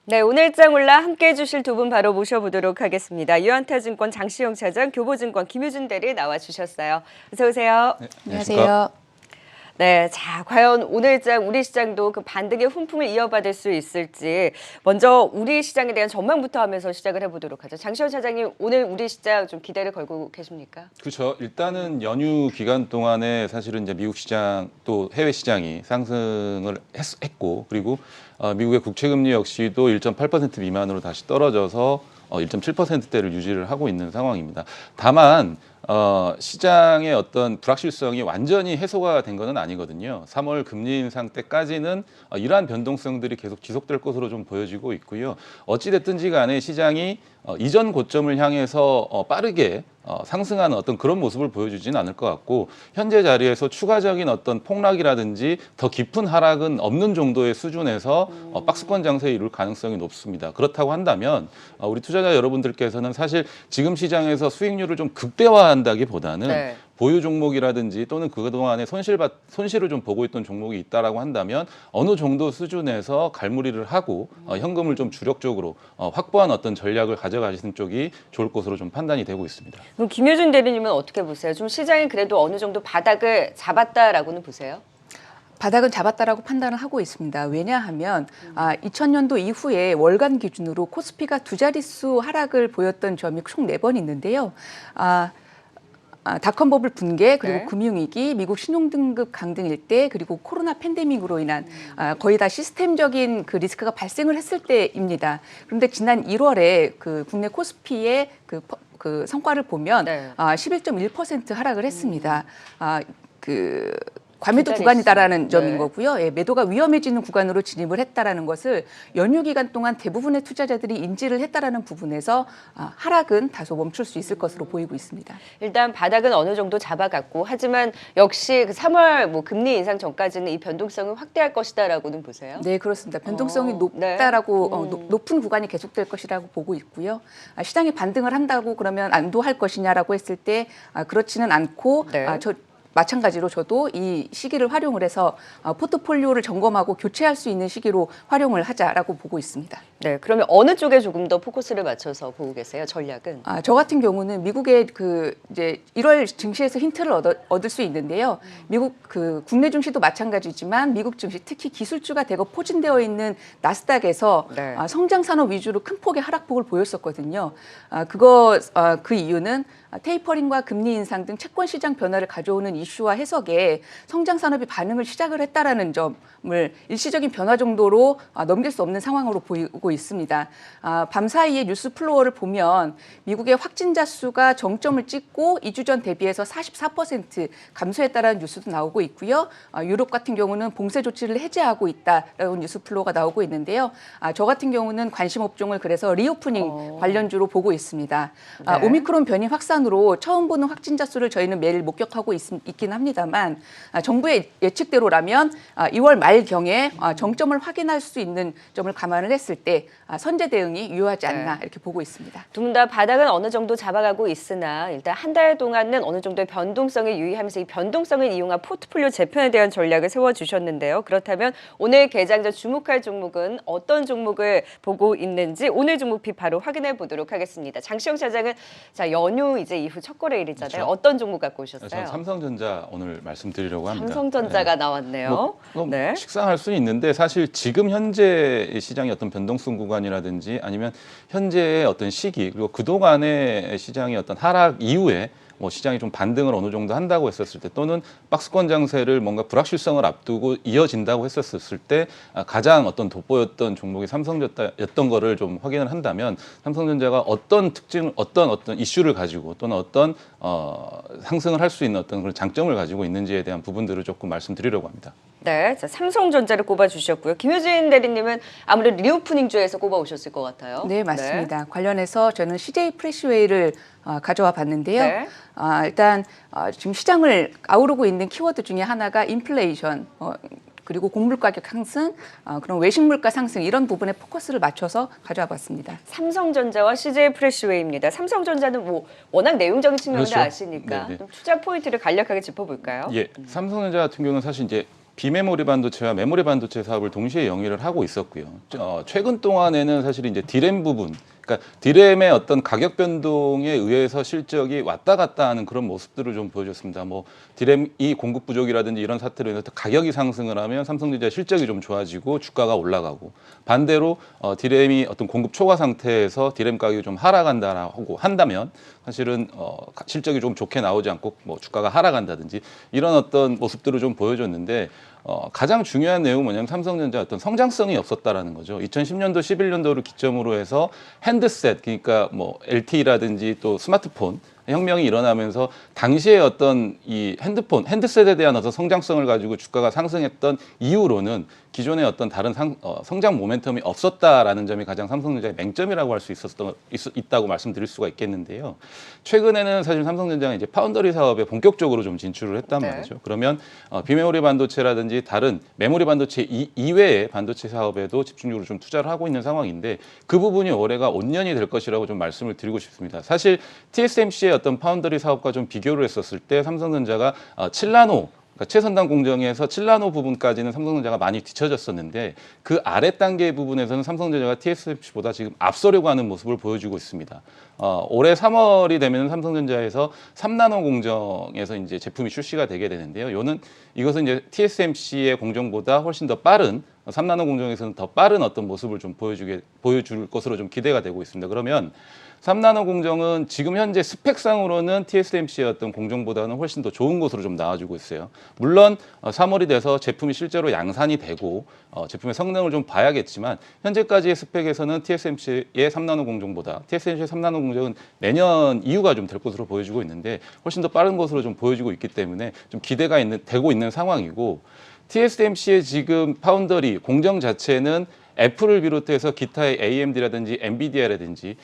네, 오늘 장 올라 함께해 주실 두 분 바로 모셔보도록 하겠습니다. 유한타증권 장시영 차장, 교보증권 김유준 대리 나와주셨어요. 어서 오세요. 네, 안녕하세요. 네, 자, 과연 오늘 장 우리 시장도 그 반등의 훈풍을 이어받을 수 있을지 먼저 우리 시장에 대한 전망부터 하면서 시작을 해보도록 하죠. 장시영 차장님, 오늘 우리 시장 좀 기대를 걸고 계십니까? 그렇죠. 일단은 연휴 기간 동안에 사실은 이제 미국 시장 또 해외 시장이 상승을 했고 그리고 미국의 국채 금리 역시도 1.8% 미만으로 다시 떨어져서 1.7%대를 유지를 하고 있는 상황입니다. 다만 시장의 어떤 불확실성이 완전히 해소가 된 것은 아니거든요. 3월 금리 인상 때까지는 이러한 변동성들이 계속 지속될 것으로 좀 보여지고 있고요. 어찌됐든지 간에 시장이 이전 고점을 향해서 빠르게 상승하는 어떤 그런 모습을 보여주지는 않을 것 같고 현재 자리에서 추가적인 어떤 폭락이라든지 더 깊은 하락은 없는 정도의 수준에서 박스권 장세에 이룰 가능성이 높습니다. 그렇다고 한다면 우리 투자자 여러분들께서는 사실 지금 시장에서 수익률을 좀 극대화한다기보다는 네. 보유 종목이라든지 또는 그동안에 손실을 좀 보고 있던 종목이 있다라고 한다면 어느 정도 수준에서 갈무리를 하고 현금을 좀 주력적으로 확보한 어떤 전략을 가져가시는 쪽이 좋을 것으로 좀 판단이 되고 있습니다. 그럼 김유준 대리님은 어떻게 보세요? 좀 시장이 그래도 어느 정도 바닥을 잡았다라고는 보세요? 바닥은 잡았다라고 판단을 하고 있습니다. 왜냐하면 2000년도 이후에 월간 기준으로 코스피가 두 자릿수 하락을 보였던 점이 총 4번 있는데요. 닷컴 버블 붕괴, 그리고 네. 금융위기, 미국 신용등급 강등일 때, 그리고 코로나 팬데믹으로 인한 거의 다 시스템적인 그 리스크가 발생을 했을 때입니다. 그런데 지난 1월에 그 국내 코스피의 그 성과를 보면 네. 11.1% 하락을 했습니다. 과매도 두 자릿수. 구간이다라는 네. 점인 거고요. 예, 매도가 위험해지는 구간으로 진입을 했다라는 것을 연휴 기간 동안 대부분의 투자자들이 인지를 했다라는 부분에서 하락은 다소 멈출 수 있을 것으로 보이고 있습니다. 일단 바닥은 어느 정도 잡아갔고 하지만 역시 그 3월 뭐 금리 인상 전까지는 이 변동성을 확대할 것이다라고는 보세요. 네, 그렇습니다. 변동성이 네. 높다라고 높은 구간이 계속될 것이라고 보고 있고요. 시장이 반등을 한다고 그러면 안도할 것이냐라고 했을 때 그렇지는 않고 네. 마찬가지로 저도 이 시기를 활용을 해서 포트폴리오를 점검하고 교체할 수 있는 시기로 활용을 하자라고 보고 있습니다. 네, 그러면 어느 쪽에 조금 더 포커스를 맞춰서 보고 계세요? 전략은? 저 같은 경우는 미국의 이제 1월 증시에서 힌트를 얻을 수 있는데요. 미국 국내 증시도 마찬가지지만 미국 증시 특히 기술주가 대거 포진되어 있는 나스닥에서 네. 성장 산업 위주로 큰 폭의 하락폭을 보였었거든요. 그 이유는 테이퍼링과 금리 인상 등 채권 시장 변화를 가져오는 이슈와 해석에 성장 산업이 반응을 시작을 했다라는 점을 일시적인 변화 정도로 넘길 수 없는 상황으로 보이고 있습니다. 밤 사이에 뉴스 플로어를 보면 미국의 확진자 수가 정점을 찍고 2주 전 대비해서 44% 감소했다라는 뉴스도 나오고 있고요. 유럽 같은 경우는 봉쇄 조치를 해제하고 있다라는 뉴스 플로어가 나오고 있는데요. 저 같은 경우는 관심 업종을 그래서 리오프닝 관련주로 보고 있습니다. 네. 오미크론 변이 확산으로 처음 보는 확진자 수를 저희는 매일 목격하고 있긴 합니다만 정부의 예측대로라면 2월 말경에 정점을 확인할 수 있는 점을 감안을 했을 때 선제 대응이 유효하지 않나 이렇게 보고 있습니다. 두 분 다 바닥은 어느 정도 잡아가고 있으나 일단 한 달 동안은 어느 정도의 변동성을 유의하면서 이 변동성을 이용한 포트폴리오 재편에 대한 전략을 세워주셨는데요. 그렇다면 오늘 개장전 주목할 종목은 어떤 종목을 보고 있는지 오늘 종목픽 바로 확인해 보도록 하겠습니다. 장시영 차장은 자 연휴 이제 이후 첫 거래일이잖아요. 그렇죠. 어떤 종목 갖고 오셨어요? 저는 삼성전자 오늘 말씀드리려고 합니다. 삼성전자가 네. 나왔네요. 네. 식상할 수는 있는데 사실 지금 현재 시장의 어떤 변동성 구간이라든지 아니면 현재의 어떤 시기 그리고 그동안의 시장의 어떤 하락 이후에 뭐 시장이 좀 반등을 어느 정도 한다고 했었을 때 또는 박스권 장세를 뭔가 불확실성을 앞두고 이어진다고 했었을 때 가장 어떤 돋보였던 종목이 삼성전자였던 거를 좀 확인을 한다면 삼성전자가 어떤 특징, 어떤 이슈를 가지고 또는 어떤 상승을 할 수 있는 어떤 그런 장점을 가지고 있는지에 대한 부분들을 조금 말씀드리려고 합니다. 네, 자, 삼성전자를 꼽아주셨고요. 김효진 대리님은 아무래도 리오프닝주에서 꼽아오셨을 것 같아요. 네, 맞습니다. 관련해서 저는 CJ 프레시웨이를 가져와 봤는데요. 네. 일단 지금 시장을 아우르고 있는 키워드 중에 하나가 인플레이션, 그리고 곡물 가격 상승, 그런 외식 물가 상승 이런 부분에 포커스를 맞춰서 가져와 봤습니다. 삼성전자와 CJ 프레시웨이입니다. 삼성전자는 뭐 워낙 내용적인 측면을 그렇죠. 아시니까 네네. 좀 투자 포인트를 간략하게 짚어볼까요? 예, 삼성전자 같은 경우는 사실 이제 비메모리 반도체와 메모리 반도체 사업을 동시에 영위를 하고 있었고요. 최근 동안에는 사실 이제 디램 부분, 그러니까 디램의 어떤 가격 변동에 의해서 실적이 왔다 갔다 하는 그런 모습들을 좀 보여줬습니다. 뭐 디램이 공급 부족이라든지 이런 사태로 인해서 가격이 상승을 하면 삼성전자 실적이 좀 좋아지고 주가가 올라가고, 반대로 디램이 어떤 공급 초과 상태에서 디램 가격이 좀 하락한다라고 한다면 사실은 실적이 좀 좋게 나오지 않고 뭐 주가가 하락한다든지 이런 어떤 모습들을 좀 보여줬는데, 가장 중요한 내용은 뭐냐면 삼성전자 어떤 성장성이 없었다라는 거죠. 2010년도, 11년도를 기점으로 해서 핸드셋, 그러니까 뭐 LTE라든지 또 스마트폰 혁명이 일어나면서 당시에 어떤 이 핸드셋에 대한 어떤 성장성을 가지고 주가가 상승했던 이유로는 기존의 어떤 다른 성장 모멘텀이 없었다라는 점이 가장 삼성전자의 맹점이라고 할 수 있다고 말씀드릴 수가 있겠는데요. 최근에는 사실 삼성전자가 이제 파운더리 사업에 본격적으로 좀 진출을 했단 네. 말이죠. 그러면 비메모리 반도체라든지 다른 메모리 반도체 이외의 반도체 사업에도 집중적으로 좀 투자를 하고 있는 상황인데, 그 부분이 올해가 온년이 될 것이라고 좀 말씀을 드리고 싶습니다. 사실 TSMC의 어떤 파운더리 사업과 좀 비교를 했었을 때 삼성전자가 7나노, 그러니까 최선단 공정에서 7나노 부분까지는 삼성전자가 많이 뒤처졌었는데, 그 아래 단계 부분에서는 삼성전자가 TSMC보다 지금 앞서려고 하는 모습을 보여주고 있습니다. 올해 3월이 되면 삼성전자에서 3나노 공정에서 이제 제품이 출시가 되게 되는데요. 이것은 이제 TSMC의 공정보다 훨씬 더 빠른 3나노 공정에서는 더 빠른 어떤 모습을 좀 보여줄 것으로 좀 기대가 되고 있습니다. 그러면 3나노 공정은 지금 현재 스펙상으로는 TSMC의 어떤 공정보다는 훨씬 더 좋은 것으로 좀 나와주고 있어요. 물론 3월이 돼서 제품이 실제로 양산이 되고 제품의 성능을 좀 봐야겠지만, 현재까지의 스펙에서는 TSMC의 3나노 공정보다 TSMC의 3나노 공정은 내년 이후가 좀 될 것으로 보여지고 있는데, 훨씬 더 빠른 것으로 좀 보여지고 있기 때문에 좀 기대가 되고 있는 상황이고, TSMC의 지금 파운더리 공정 자체는 애플을 비롯해서 기타의 AMD라든지 엔비디아라든지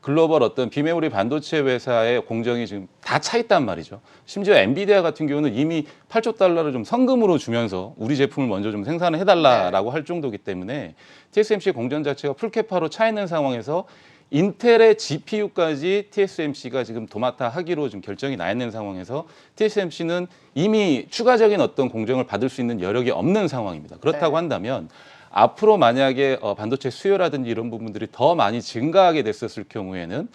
글로벌 어떤 비메모리 반도체 회사의 공정이 지금 다 차 있단 말이죠. 심지어 엔비디아 같은 경우는 이미 8조 달러를 좀 성금으로 주면서 우리 제품을 먼저 좀 생산을 해달라라고 할 정도이기 때문에 TSMC의 공정 자체가 풀캐파로 차 있는 상황에서 인텔의 GPU까지 TSMC가 지금 도맡아 하기로 지금 결정이 나 있는 상황에서 TSMC는 이미 추가적인 어떤 공정을 받을 수 있는 여력이 없는 상황입니다. 그렇다고 한다면 앞으로 만약에 반도체 수요라든지 이런 부분들이 더 많이 증가하게 됐었을 경우에는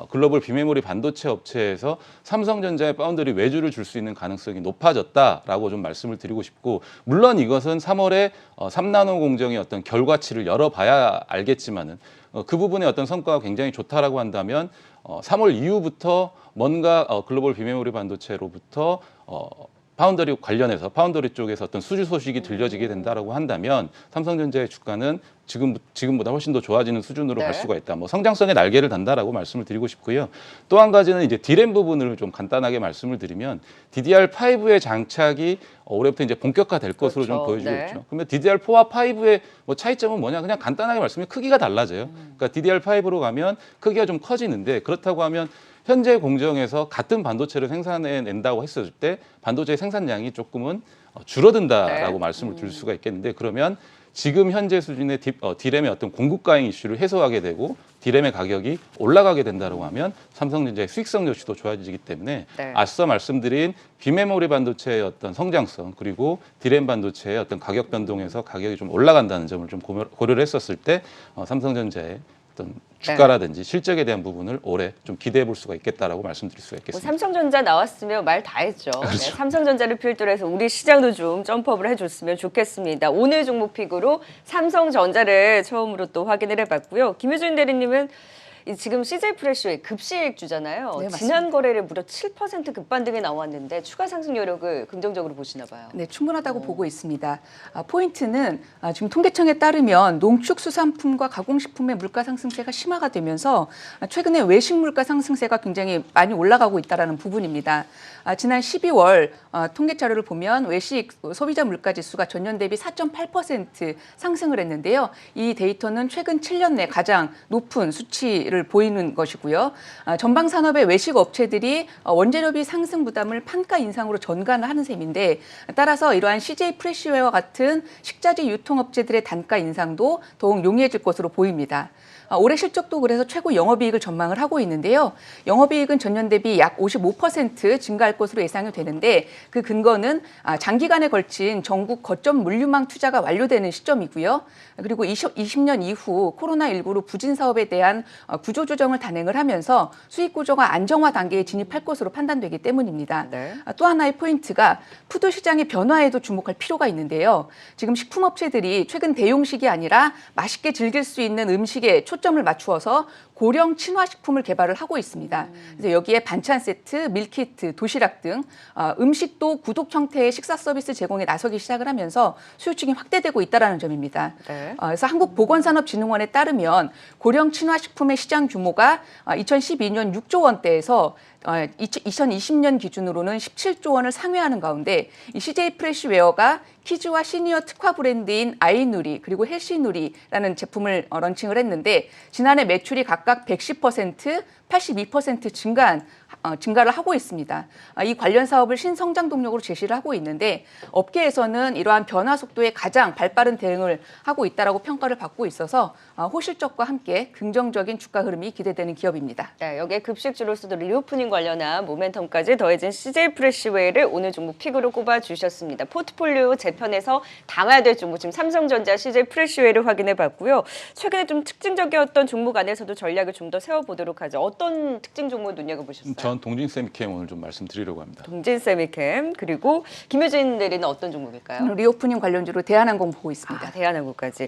글로벌 비메모리 반도체 업체에서 삼성전자의 파운더리 외주를 줄 수 있는 가능성이 높아졌다라고 좀 말씀을 드리고 싶고, 물론 이것은 3월에 3나노 공정의 어떤 결과치를 열어봐야 알겠지만은 그 부분의 어떤 성과가 굉장히 좋다라고 한다면 3월 이후부터 뭔가 글로벌 비메모리 반도체로부터 파운더리 관련해서 파운더리 쪽에서 어떤 수주 소식이 들려지게 된다라고 한다면 삼성전자의 주가는 지금보다 훨씬 더 좋아지는 수준으로 네. 갈 수가 있다. 뭐 성장성의 날개를 단다라고 말씀을 드리고 싶고요. 또 한 가지는 이제 디램 부분을 좀 간단하게 말씀을 드리면, DDR5의 장착이 올해부터 이제 본격화될 것으로 좀 그렇죠. 보여지고 네. 있죠. 그러면 DDR4와 5의 뭐 차이점은 뭐냐? 그냥 간단하게 말씀드리면 크기가 달라져요. 그러니까 DDR5로 가면 크기가 좀 커지는데, 그렇다고 하면 현재 공정에서 같은 반도체를 생산해낸다고 했을 때 반도체 생산량이 조금은 줄어든다라고 네. 말씀을 드릴 수가 있겠는데, 그러면 지금 현재 수준의 디램의 어떤 공급 과잉 이슈를 해소하게 되고 디램의 가격이 올라가게 된다고 하면 삼성전자의 수익성 역시도 좋아지기 때문에 네. 앞서 말씀드린 비메모리 반도체의 어떤 성장성, 그리고 디램 반도체의 어떤 가격 변동에서 가격이 좀 올라간다는 점을 좀 고려를 했었을 때 삼성전자의 어떤 주가라든지 실적에 대한 부분을 올해 좀 기대해 볼 수가 있겠다라고 말씀드릴 수가 뭐 있겠습니다. 삼성전자 나왔으면 말 다 했죠. 네, 삼성전자를 필두로 해서 우리 시장도 좀 점프업을 해줬으면 좋겠습니다. 오늘 종목 픽으로 삼성전자를 처음으로 또 확인을 해봤고요. 김효준 대리님은 지금 CJ 프레시오의 급식주잖아요. 네, 맞습니다. 지난 거래일에 무려 7% 급반등이 나왔는데 추가 상승 여력을 긍정적으로 보시나 봐요. 네, 충분하다고 보고 있습니다. 포인트는 지금 통계청에 따르면 농축수산품과 가공식품의 물가 상승세가 심화가 되면서 최근에 외식 물가 상승세가 굉장히 많이 올라가고 있다는 부분입니다. 지난 12월 통계 자료를 보면 외식 소비자 물가 지수가 전년 대비 4.8% 상승을 했는데요. 이 데이터는 최근 7년 내 가장 높은 수치를 보이는 것이고요. 전방 산업의 외식 업체들이 원재료비 상승 부담을 판가 인상으로 전가를 하는 셈인데, 따라서 이러한 CJ 프레시웨어와 같은 식자재 유통업체들의 단가 인상도 더욱 용이해질 것으로 보입니다. 올해 실적도 그래서 최고 영업이익을 전망을 하고 있는데요. 영업이익은 전년 대비 약 55% 증가할 것으로 예상이 되는데 그 근거는 장기간에 걸친 전국 거점 물류망 투자가 완료되는 시점이고요. 그리고 20년 이후 코로나19로 부진 사업에 대한 구조조정을 단행을 하면서 수익 구조가 안정화 단계에 진입할 것으로 판단되기 때문입니다. 네. 또 하나의 포인트가 푸드 시장의 변화에도 주목할 필요가 있는데요. 지금 식품업체들이 최근 대용식이 아니라 맛있게 즐길 수 있는 음식에 초점을 맞추어서 고령 친화식품을 개발을 하고 있습니다. 그래서 여기에 반찬 세트, 밀키트, 도시락 등 음식도 구독 형태의 식사 서비스 제공에 나서기 시작을 하면서 수요층이 확대되고 있다는 점입니다. 네. 그래서 한국보건산업진흥원에 따르면 고령 친화식품의 시장 규모가 2012년 6조 원대에서 2020년 기준으로는 17조 원을 상회하는 가운데 이 CJ 프레시웨어가 키즈와 시니어 특화 브랜드인 아이누리 그리고 헬시누리라는 제품을 런칭을 했는데 지난해 매출이 각각 110%, 82% 증가를 하고 있습니다. 이 관련 사업을 신성장 동력으로 제시를 하고 있는데 업계에서는 이러한 변화 속도에 가장 발빠른 대응을 하고 있다라고 평가를 받고 있어서 호실적과 함께 긍정적인 주가 흐름이 기대되는 기업입니다. 네, 여기에 급식주로서도 리오프닝 관련한 모멘텀까지 더해진 CJ 프레시웨이를 오늘 종목 픽으로 꼽아주셨습니다. 포트폴리오 재편에서 담아야 될 종목, 지금 삼성전자, CJ 프레시웨이를 확인해봤고요. 최근에 좀 특징적이었던 종목 안에서도 전략을 좀 더 세워보도록 하죠. 어떤 특징 종목을 눈여겨보셨어요? 전 동진세미캠 오늘 좀 말씀드리려고 합니다. 동진세미캠, 그리고 김효진 대리는 어떤 종목일까요? 리오프닝 관련주로 대한항공 보고 있습니다. 대한항공까지.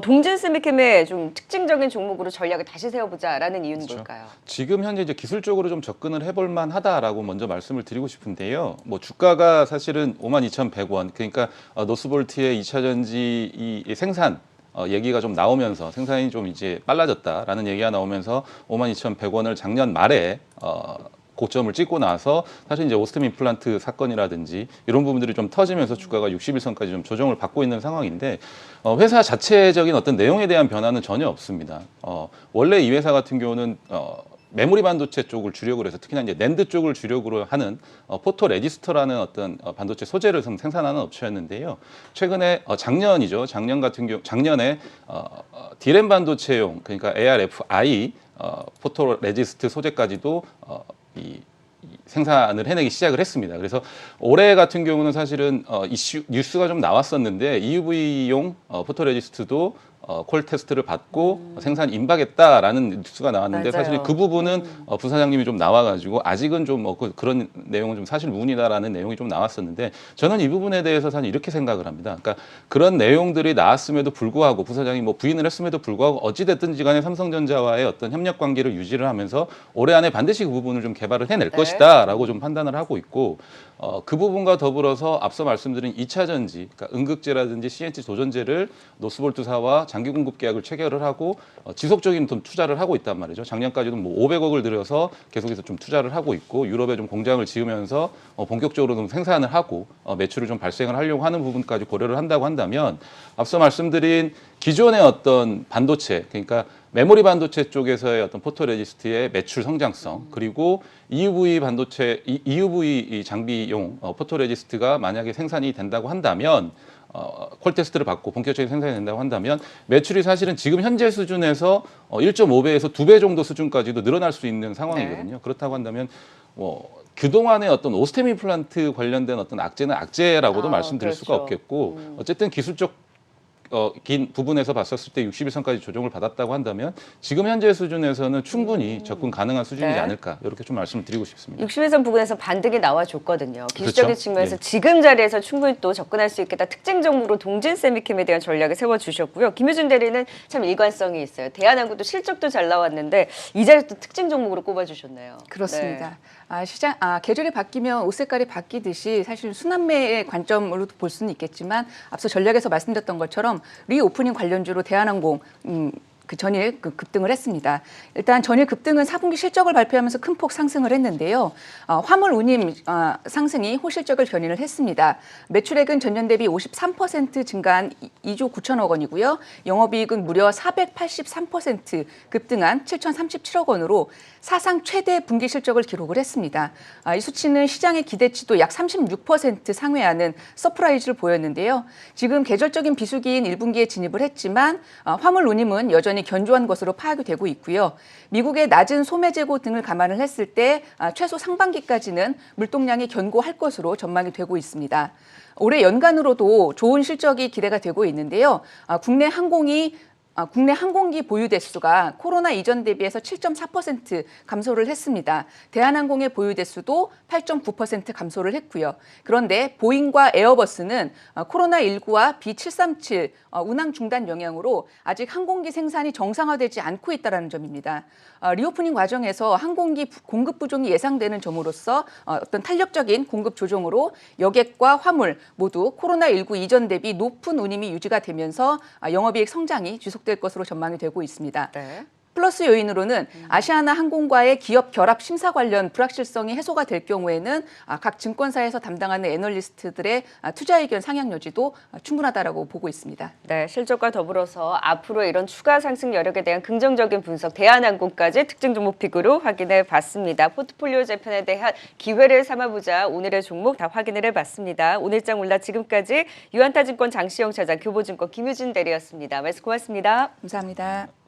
동진세미캠의 좀 특징적인 종목으로 전략을 다시 세워보자라는 이유는 그렇죠. 뭘까요? 지금 현재 이제 기술적으로 좀 접근을 해볼 만하다라고 먼저 말씀을 드리고 싶은데요. 뭐 주가가 사실은 52,100원, 그러니까 노스볼트의 2차 전지 이 생산 얘기가 좀 나오면서 생산이 좀 이제 빨라졌다라는 얘기가 나오면서 52,100원을 작년 말에 고점을 찍고 나서 사실 이제 오스템 임플란트 사건이라든지 이런 부분들이 좀 터지면서 주가가 60일선까지 좀 조정을 받고 있는 상황인데 회사 자체적인 어떤 내용에 대한 변화는 전혀 없습니다. 원래 이 회사 같은 경우는 메모리 반도체 쪽을 주력으로 해서 특히나 이제 낸드 쪽을 주력으로 하는 포토 레지스터라는 어떤 반도체 소재를 생산하는 업체였는데요. 최근에 작년이죠. 작년 같은 경우 작년에 디램 반도체용 그러니까 ARFI 포토 레지스트 소재까지도 이 생산을 해내기 시작을 했습니다. 그래서 올해 같은 경우는 사실은 뉴스가 좀 나왔었는데 EUV용 포토레지스트도 콜 테스트를 받고 생산 임박했다라는 뉴스가 나왔는데 맞아요. 사실 그 부분은 부사장님이 좀 나와가지고 아직은 좀 그런 내용은 좀 사실 무근이다라는 내용이 좀 나왔었는데 저는 이 부분에 대해서 사실 이렇게 생각을 합니다. 그러니까 그런 내용들이 나왔음에도 불구하고 부사장이 뭐 부인을 했음에도 불구하고 어찌됐든지 간에 삼성전자와의 어떤 협력 관계를 유지를 하면서 올해 안에 반드시 그 부분을 좀 개발을 해낼 것이다라고 좀 판단을 하고 있고 그 부분과 더불어서 앞서 말씀드린 2차 전지, 그러니까 응급제라든지 CNC 조전제를 노스볼트사와 장기 공급 계약을 체결을 하고 지속적인 돈 투자를 하고 있단 말이죠. 작년까지도 뭐 500억을 들여서 계속해서 좀 투자를 하고 있고 유럽에 좀 공장을 지으면서 본격적으로 좀 생산을 하고 매출을 좀 발생을 하려고 하는 부분까지 고려를 한다고 한다면 앞서 말씀드린 기존의 어떤 반도체, 그러니까 메모리 반도체 쪽에서의 어떤 포토레지스트의 매출 성장성 그리고 EUV 반도체, EUV 장비용 포토레지스트가 만약에 생산이 된다고 한다면 콜 테스트를 받고 본격적인 생산이 된다고 한다면 매출이 사실은 지금 현재 수준에서 1.5배에서 2배 정도 수준까지도 늘어날 수 있는 상황이거든요. 그렇다고 한다면 그동안의 어떤 오스템 임플란트 관련된 어떤 악재는 악재라고도 말씀드릴 그렇죠. 수가 없겠고 어쨌든 기술적 긴 부분에서 봤었을 때 60일선까지 조정을 받았다고 한다면 지금 현재 수준에서는 충분히 접근 가능한 수준이지 네. 않을까 이렇게 좀 말씀을 드리고 싶습니다. 60일선 부분에서 반등이 나와줬거든요. 기술적인 그렇죠? 측면에서 예. 지금 자리에서 충분히 또 접근할 수 있겠다. 특징 종목으로 동진세미캠에 대한 전략을 세워주셨고요. 김효준 대리는 참 일관성이 있어요. 대한항공도 실적도 잘 나왔는데 이 자리에 또 특징 종목으로 꼽아주셨네요. 그렇습니다. 계절이 바뀌면 옷 색깔이 바뀌듯이 사실 순환매의 관점으로 볼 수는 있겠지만 앞서 전략에서 말씀드렸던 것처럼 리오프닝 관련주로 대한항공 그 전일 급등을 했습니다. 일단 전일 급등은 4분기 실적을 발표하면서 큰 폭 상승을 했는데요. 화물 운임 상승이 호실적을 견인을 했습니다. 매출액은 전년 대비 53% 증가한 2조 9천억 원이고요. 영업이익은 무려 483% 급등한 7,037억 원으로 사상 최대 분기 실적을 기록을 했습니다. 이 수치는 시장의 기대치도 약 36% 상회하는 서프라이즈를 보였는데요. 지금 계절적인 비수기인 1분기에 진입을 했지만 화물 운임은 여전히 여전히 견조한 것으로 파악이 되고 있고요. 미국의 낮은 소매 재고 등을 감안을 했을 때 최소 상반기까지는 물동량이 견고할 것으로 전망이 되고 있습니다. 올해 연간으로도 좋은 실적이 기대가 되고 있는데요. 국내 항공기 보유 대수가 코로나 이전 대비해서 7.4% 감소를 했습니다. 대한항공의 보유 대수도 8.9% 감소를 했고요. 그런데 보잉과 에어버스는 코로나19와 B737 운항 중단 영향으로 아직 항공기 생산이 정상화되지 않고 있다는 점입니다. 리오프닝 과정에서 항공기 공급 부족이 예상되는 점으로서 어떤 탄력적인 공급 조정으로 여객과 화물 모두 코로나19 이전 대비 높은 운임이 유지가 되면서 영업이익 성장이 지속될 것으로 전망이 되고 있습니다. 네. 플러스 요인으로는 아시아나 항공과의 기업 결합 심사 관련 불확실성이 해소가 될 경우에는 각 증권사에서 담당하는 애널리스트들의 투자 의견 상향 여지도 충분하다라고 보고 있습니다. 네, 실적과 더불어서 앞으로 이런 추가 상승 여력에 대한 긍정적인 분석, 대한항공까지 특징 종목 픽으로 확인해 봤습니다. 포트폴리오 재편에 대한 기회를 삼아보자 오늘의 종목 다 확인을 해봤습니다. 오늘장 올라 지금까지 유한타증권 장시영 차장, 교보증권 김유진 대리였습니다. 말씀 고맙습니다. 감사합니다.